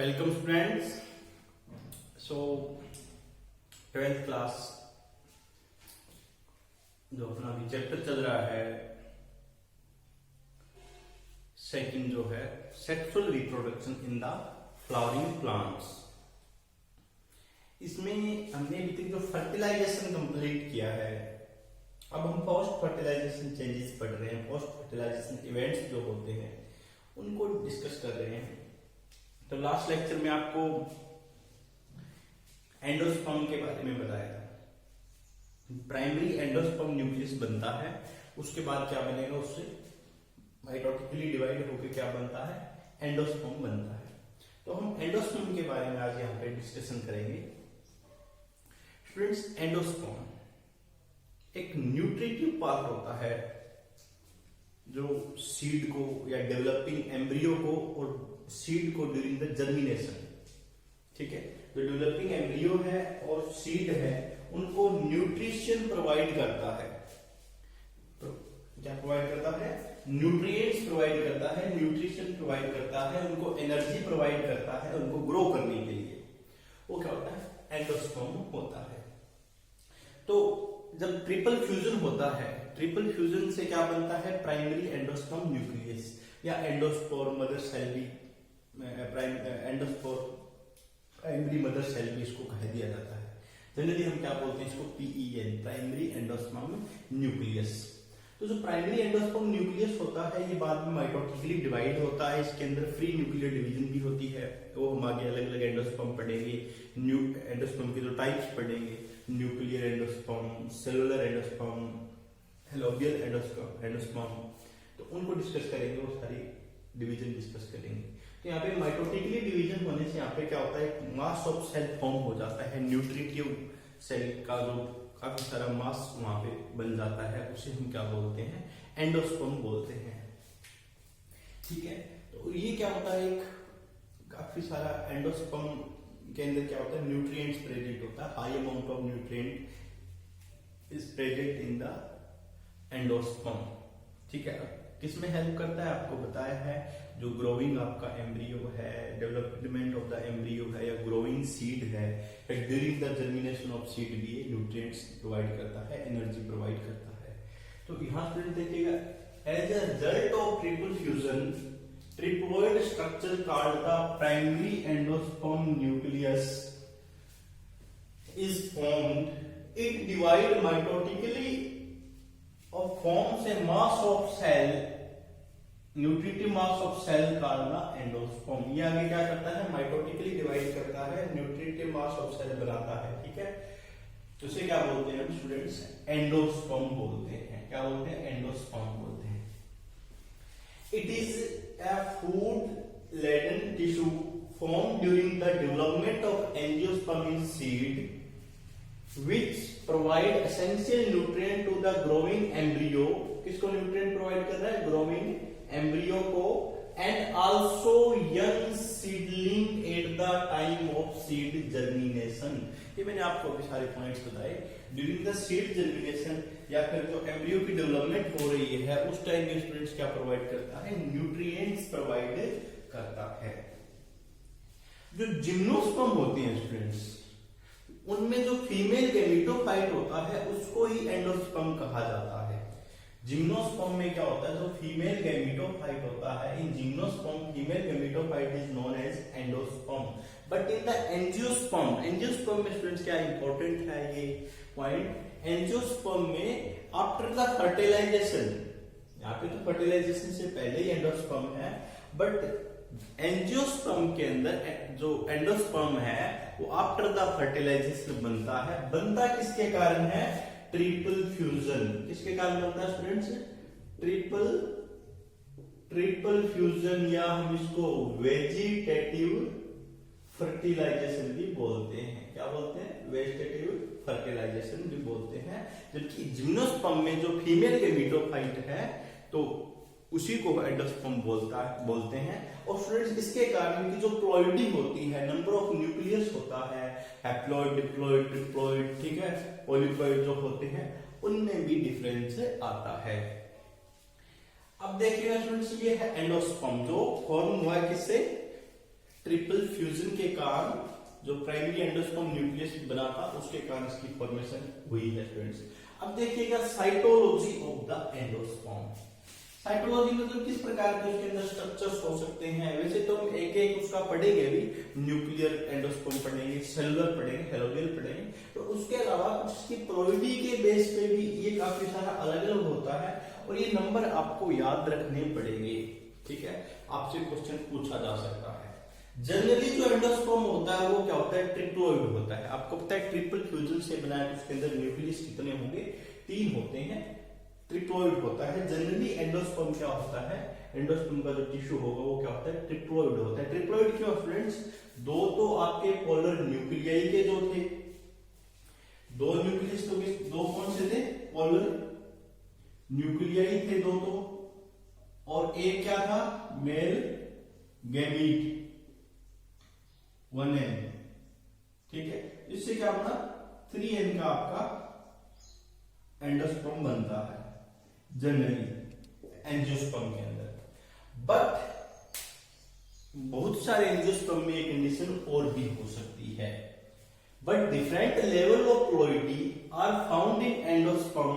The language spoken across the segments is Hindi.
Welcome students. सो 12th क्लास जो अपना अभी चैप्टर चल रहा है सेकंड जो है sexual reproduction in the flowering plants, इसमें हमने अभी तक जो फर्टिलाइजेशन कंप्लीट किया है, अब हम पोस्ट फर्टिलाइजेशन चेंजेस पढ़ रहे हैं। पोस्ट फर्टिलाइजेशन इवेंट्स जो होते हैं उनको डिस्कस कर रहे हैं। तो लास्ट लेक्चर में आपको एंडोस्पर्म के बारे में बताया था। प्राइमरी एंडोस्पर्म न्यूक्लियस बनता है, उसके बाद क्या बनेगा, उससे माइटोटिकली डिवाइड होकर क्या बनता है, एंडोस्पर्म बनता है। तो हम एंडोस्पर्म के बारे में आज यहाँ पे डिस्कशन करेंगे। स्टूडेंट्स, एंडोस्पर्म एक न्यूट्रिटिव पार्ट होता है जो सीड को या डेवलपिंग एम्ब्रियो को और सीड को ड्यूरिंग द जर्मिनेशन, ठीक है, जो डेवलपिंग एम्ब्रियो है और सीड है उनको न्यूट्रिशन प्रोवाइड करता है। तो क्या प्रोवाइड करता है, न्यूट्रिएंट्स प्रोवाइड करता है, न्यूट्रिशन प्रोवाइड करता है, उनको एनर्जी प्रोवाइड करता है उनको ग्रो करने के लिए। वो क्या होता है, एंडोस्पर्म होता है। तो जब ट्रिपल फ्यूजन होता है, ट्रिपल फ्यूजन से क्या बनता है, प्राइमरी एंडोस्पर्म न्यूक्लियस या एंडोस्पोर मदर सेल भी, एंडोस्पोर प्राइमरी मदर सेल भी इसको कह दिया जाता है। जनरली हम क्या बोलते हैं इसको, PEN, प्राइमरी एंडोस्पर्म न्यूक्लियस। तो जो प्राइमरी एंडोस्पर्म न्यूक्लियस होता है ये बाद में माइटोटिकली डिवाइड होता है, इसके अंदर फ्री न्यूक्लियर डिवीजन भी होती है। वो हम आगे अलग अलग एंडोस्पर्म पढ़ेंगे, न्यू एंडोस्पर्म के जो टाइप्स पढ़ेंगे, nuclear endosperm, cellular endosperm, helobial endosperm, तो उनको डिस्कस करेंगे, वो सारी डिवीजन डिस्कस करेंगे। तो यहाँ पे माइटोटिकली डिवीजन होने से यहाँ पे क्या होता है, मास ऑफ सेल फॉर्म हो जाता है, न्यूट्रिटिव सेल का जो काफी सारा मास वहां पे बन जाता है, उसे हम क्या बोलते हैं, एंडोस्पर्म बोलते हैं। ठीक है, तो ये क्या होता है, एक काफी सारा एंडोस्पर्म के अंदर क्या होता है, न्यूट्रिएंट्स प्रेजेंट होता है, high amount of nutrient is present in the endosperm. ठीक है, किसमें हेल्प करता है, आपको बताया है, जो ग्रोइंग आपका एम्ब्रियो है, डेवलपमेंट ऑफ द एम्ब्रियो है या ग्रोइंग सीड है, during the germination of seed भी ये न्यूट्रिएंट्स प्रोवाइड करता है, एनर्जी प्रोवाइड करता है। तो यहाँ स्टूडेंट देखिएगा, as a result of triple fusion triploid structure called the primary endosperm nucleus is formed. It divide mitotically और forms a mass of cell, nutritive mass of cell called the endosperm। ये आगे क्या करता है, माइटोटिकली डिवाइड करता है, न्यूट्रिटिव मास ऑफ सेल बनाता है। ठीक है, तो इसे क्या बोलते हैं स्टूडेंट्स, एंडोस्पर्म बोलते हैं। क्या बोलते हैं, एंडोस्पर्म बोलते हैं। It is a food laden tissue formed during the development of angiosperm in seed which provide essential nutrient to the growing embryo। किसको न्यूट्रिएंट प्रोवाइड कर रहा है, ग्रोइंग एम्ब्रियो को, and also young seedling at the time of seed germination. ये मैंने आपको अभी सारे पॉइंट्स बताए। ड्यूरिंग द सीड जर्मिनेशन या फिर जो एम्ब्रियो की डेवलपमेंट हो रही है उस टाइम में स्टूडेंट्स क्या प्रोवाइड करता है, न्यूट्रिएंट्स प्रोवाइड करता है। जो जिम्नोस्पर्म होती है स्टूडेंट्स, उनमें जो फीमेल गैमेटोफाइट होता है उसको ही एंडोस्पर्म कहा जाता है। जिम्नोस्पर्म में क्या होता है, जो फीमेल गैमेटोफाइट होता है, in gymnosperm female gametophyte is known as endosperm. But in the angiosperm, angiosperm में स्टूडेंट्स क्या इंपॉर्टेंट है ये पॉइंट, एंजियोस्पर्म में आफ्टर द फर्टिलाइजेशन, यहाँ पे तो फर्टिलाइजेशन से पहले ही एंडोस्पर्म है, बट एंजियोस्पर्म के अंदर जो एंडोस्पर्म है वो आफ्टर द फर्टिलाइजेशन बनता है। बनता किसके कारण है, ट्रिपल फ्यूजन। किसके कारण बनता है स्टूडेंट्स, ट्रिपल फ्यूजन, या हम इसको वेजिटेटिव फर्टिलाइजेशन भी बोलते हैं। क्या बोलते हैं, वेजिटेटिव फर्टिलाइजेशन भी बोलते हैं। जबकि जिम्नोस्पर्म में जो फीमेल गैमेटोफाइट है तो उसी को एंडोस्पर्म बोलते हैं। और स्टूडेंट्स इसके कारण की जो प्लॉइडी होती है, नंबर ऑफ न्यूक्लियस होता है, हैप्लॉइड, डिप्लॉइड, ट्रिप्लॉइड, ठीक है, पॉलीप्लॉइड जो होते हैं उनमें भी डिफरेंस आता है। अब देखिएगा स्टूडेंट्स, ये है एंडोस्पर्म जो फॉर्म हुआ है किससे, ट्रिपल फ्यूजन के कारण जो प्राइमरी एंडोस्पर्म न्यूक्लियस बना था उसके कारण इसकी फॉर्मेशन हुई है स्टूडेंट्स। अब देखिएगा cytology of the endosperm. Cytology मतलब किस प्रकार के उसके अंदर स्ट्रक्चर्स हो सकते हैं। वैसे तो हम एक एक उसका पढ़ेंगे भी, न्यूक्लियर एंडोस्पर्म पढ़ेंगे, सेलुलर पढ़ेंगे, हेलोनियल पढ़ेंगे, तो उसके अलावा कुछ इसकी प्रोबेबिलिटी के बेस पे भी ये काफी सारा अलग अलग होता है और ये नंबर आपको याद रखने पड़ेंगे। ठीक है, आपसे क्वेश्चन पूछा जा सकता है। जनरली जो एंडोस्पर्म होता है वो क्या होता है, ट्रिप्लोइड होता है। आपको पता है ट्रिपल फ्यूजन से बना है, उसके अंदर न्यूक्लियस कितने होंगे, 3 होते हैं, ट्रिप्लोइड होता है। जनरली एंडोस्पर्म क्या होता है, एंडोस्पर्म का जो टिश्यू होगा वो क्या होता है, ट्रिप्लोइड होता है। ट्रिप्लोइड क्यों स्टूडेंट्स, 2 तो आपके पोलर न्यूक्लियाई के जो थे, 2 न्यूक्लियस तो 2 कौन से थे, पोलर न्यूक्लियाई थे 2 तो, और एक क्या था, मेल गैमीट 1n। ठीक है, इससे क्या बना, 3n का आपका एंडोस्पर्म बनता है जनरली एंजियोस्पर्म के अंदर। बट बहुत सारे एंजियोस्पर्म में एक कंडीशन और भी हो सकती है, but different level of ploidy are found in endosperm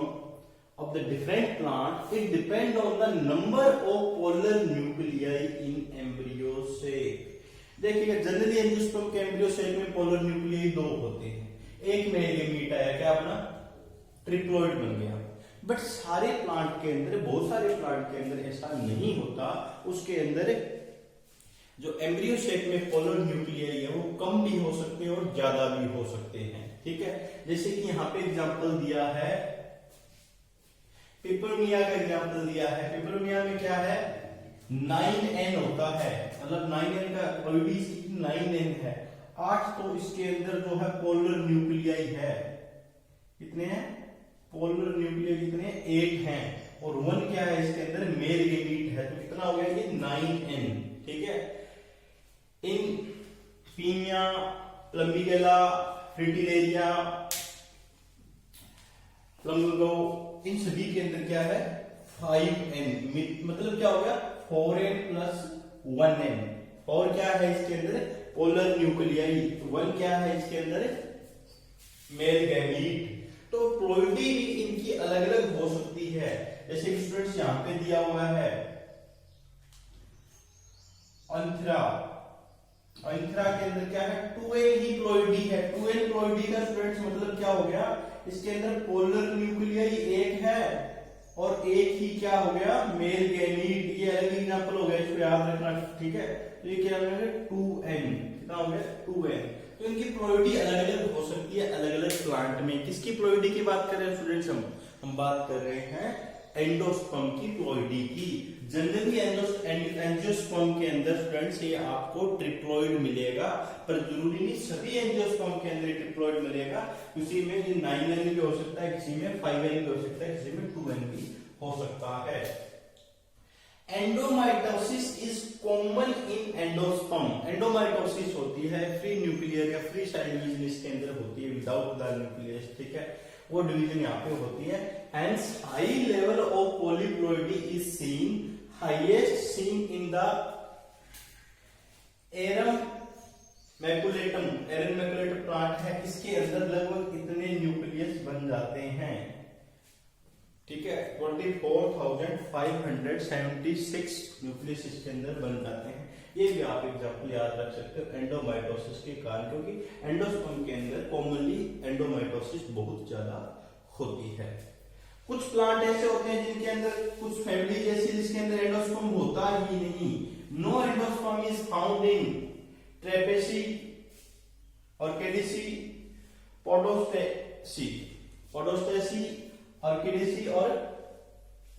of the different plant. It depend on the number of polar nuclei in embryo sac. देखिएगा जनरली एंजियोस्पर्म के एम्ब्रियो सेल में पोलर न्यूक्लियाई 2 होते हैं, एक मेल गैमीट आया, क्या बना, ट्रिप्लोइड बन गया। बट सारे प्लांट के अंदर, बहुत सारे प्लांट के अंदर ऐसा नहीं होता, उसके अंदर जो एम्ब्रियो शेप में पोलर न्यूक्लियाई है वो कम भी हो सकते हैं और ज्यादा भी हो सकते हैं। ठीक है, जैसे कि यहाँ पे एग्जांपल दिया है, पिपरमिया का एग्जांपल दिया है। पिपरमिया में क्या है, 9n होता है, मतलब 9n का प्रोबेबिलिटी 9n है। 8 तो इसके अंदर जो है पोलर न्यूक्लियाई है, कितने हैं, पोलर न्यूक्लियाई कितने हैं, 8 हैं, और 1 क्या है इसके अंदर, मेल गैमीट है, तो कितना हो गया ये 9n। ठीक है, इन पीनिया, प्लम्बिगेला, फ्रिटिलेरिया, प्लम्बगो, इन सभी के अंदर क्या है, 5n, मतलब क्या हो गया, 4n प्लस 1n। और क्या है इसके अंदर, पोलर न्यूक्लियाई, 1 क्या है इसके अंदर, मेल गैमीट। तो प्लोइडी भी इनकी अलग अलग हो सकती है। जैसे स्टूडेंट्स यहां पे दिया हुआ है अंथरा, अंथरा के अंदर क्या है, 2n ही प्लोइडी है। 2n प्लोइडी का स्टूडेंट्स मतलब क्या हो गया, इसके अंदर पोलर न्यूक्लियाई 1 है और एक ही क्या हो गया, मेल गैमीट। ये अलग एग्जांपल हो गया, इसको याद रखना। ठीक है, तो ये क्या हो गया, 2n, कितना हो गया, 2n। तो इनकी प्लोइडी अलग अलग हो सकती है अलग अलग प्लांट में। किसकी प्लोइडी की बात कर रहे हैं स्टूडेंट्स, हम बात कर रहे हैं एंडोस्पर्म की प्लोइडी की। जनरली एंजियोस्पर्म के अंदर स्टूडेंट्स ये आपको ट्रिप्लोइड मिलेगा, पर जरूरी नहीं सभी एंजियोस्पर्म के अंदर ट्रिप्लोइड मिलेगा। किसी में 9n भी हो सकता है, किसी में 5n भी हो सकता है, किसी में 2n भी हो सकता है। एंडोमाइटोसिस इज कॉमन इन एंडोस्पर्म। एंडोमाइटोसिस होती है फ्री न्यूक्लियर या फ्री साइड डिवीजन इसके अंदर होती है, विदाउट द न्यूक्लियस। ठीक है, वो डिवीजन यहाँ पे होती है। Hence, high level of polyploidy is seen, highest seen in the Arum maculatum। Arum maculatum plant है, इसके अंदर लगभग इतने न्यूक्लियस बन जाते हैं। ठीक है, 24,576 न्यूक्लियस इसके अंदर बन जाते हैं। ये भी आप एग्जांपल याद रख सकते हो एंडोमाइटोसिस के कारण, क्योंकि एंडोस्पर्म के अंदर कॉमनली एंडोमाइटोसिस बहुत ज्यादा होती है। कुछ प्लांट ऐसे होते हैं जिनके अंदर, कुछ फैमिली जैसी जिसके अंदर एंडोस्पर्म होता ही नहीं। No endosperm is found in Trapaceae, Orchidaceae, Podostemaceae, Orchidaceae और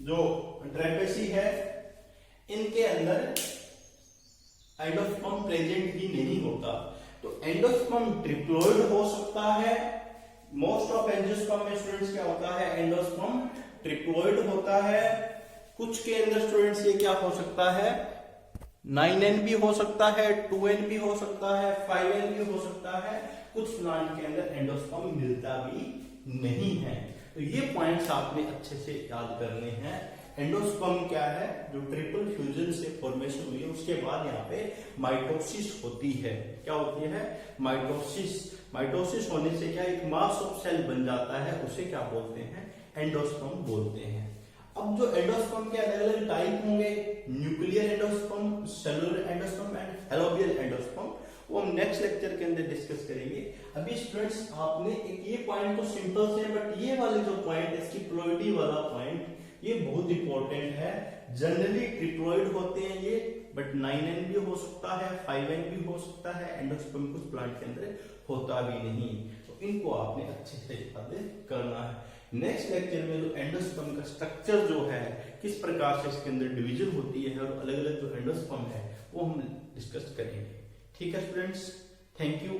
जो ट्रेपेसी है, इनके अंदर एंडोस्पर्म प्रेजेंट ही नहीं होता। तो एंडोस्पर्म ट्रिप्लोइड हो सकता है। मोस्ट ऑफ एंजियोस्पर्म में स्टूडेंट्स क्या होता है, एंडोस्पर्म ट्रिप्लोइड होता है। कुछ के अंदर स्टूडेंट्स ये क्या हो सकता है, 9n भी हो सकता है, 2n भी हो सकता है, 5n भी हो सकता है। कुछ प्लांट के अंदर एंडोस्पर्म मिलता भी नहीं है। तो ये पॉइंट्स आपने अच्छे से याद करने हैं। एंडोस्पर्म क्या है, जो ट्रिपल फ्यूजन से फॉर्मेशन हुई है उसके बाद यहाँ पे माइटोसिस होती है। क्या होती है? माइटोसिस। माइटोसिस होने से क्या एक मास ऑफ सेल बन जाता है, उसे क्या बोलते हैं? एंडोस्पर्म बोलते हैं। अब जो एंडोस्पर्म के अलग अलग टाइप होंगे, nuclear endosperm, cellular endosperm and helobial endosperm, वो हम नेक्स्ट लेक्चर के अंदर डिस्कस करेंगे। अभी स्टूडेंट्स आपने एक ये पॉइंट तो सिंपल से, बट ये वाले जो पॉइंट है, इसकी प्लोइडी वाला पॉइंट, ये बहुत इंपॉर्टेंट है। जनरली ट्रिप्लॉइड होते हैं ये, बट 9n भी हो सकता है, 5n भी हो सकता है। एंडोस्पर्म कुछ प्लांट के अंदर होता भी नहीं, तो इनको आपने अच्छे से याद करना है। नेक्स्ट लेक्चर में जो एंडोस्पर्म का स्ट्रक्चर जो है, किस प्रकार से इसके अंदर डिवीजन होती है और अलग अलग जो एंडोस्पर्म है वो हम डिस्कस करेंगे। ठीक है स्टूडेंट्स, थैंक यू।